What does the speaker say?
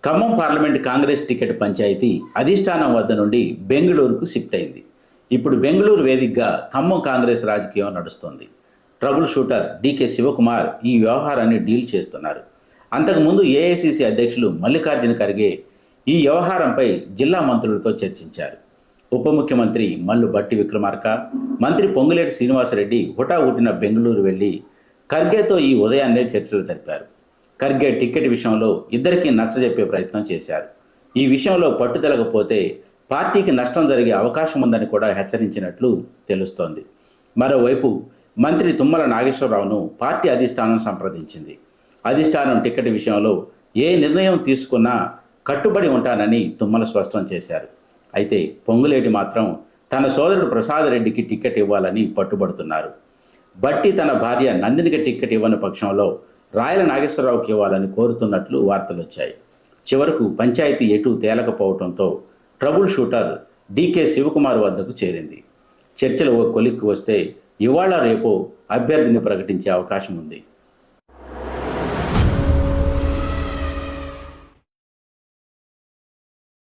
Khammam parliament Congress ticket panchayat అధిష్టానం వద్ద నుండి బెంగళూరుకు షిఫ్ట్ అయింది. ఇప్పుడు బెంగళూరు వేదికగా ఖమ్మం కాంగ్రెస్ రాజకీయం నడుస్తోంది. ట్రబుల్ షూటర్ డీకే శివకుమార్ ఈ వ్యవహారాన్ని డీల్ చేస్తున్నారు. అంతకుముందు ఏఐసిసి అధ్యక్షులు మల్లికార్జున ఖర్గే ఈ వ్యవహారంపై జిల్లా మంత్రులతో చర్చించారు. ఉప ముఖ్యమంత్రి మల్లు భట్టి విక్రమార్క, మంత్రి పొంగులేటి శ్రీనివాసరెడ్డి హుటాహుటిన బెంగళూరు వెళ్లి ఖర్గేతో ఈ ఉదయాన్నే చర్చలు జరిపారు. ఖర్గే టికెట్ విషయంలో ఇద్దరికీ నచ్చజెప్పే ప్రయత్నం చేశారు. ఈ విషయంలో పట్టుదలకపోతే పార్టీకి నష్టం జరిగే అవకాశం ఉందని కూడా హెచ్చరించినట్లు తెలుస్తోంది. మరోవైపు మంత్రి తుమ్మల నాగేశ్వరరావును పార్టీ అధిష్టానం సంప్రదించింది. అధిష్టానం టికెట్ విషయంలో ఏ నిర్ణయం తీసుకున్నా కట్టుబడి ఉంటానని తుమ్మల స్పష్టం చేశారు. అయితే పొంగులేటి మాత్రం తన సోదరుడు ప్రసాద్ రెడ్డికి టికెట్ ఇవ్వాలని పట్టుబడుతున్నారు. బట్టి తన భార్య నందినికి టికెట్ ఇవ్వని పక్షంలో రాయల నాగేశ్వరరావుకి ఇవ్వాలని కోరుతున్నట్లు వార్తలు వచ్చాయి. చివరకు పంచాయతీ ఎటూ తేలకపోవడంతో ట్రబుల్ షూటర్ డీకే శివకుమార్ వద్దకు చేరింది. చర్చలు ఓ కొలిక్కి వస్తే ఇవాళ రేపో అభ్యర్థిని ప్రకటించే అవకాశం ఉంది.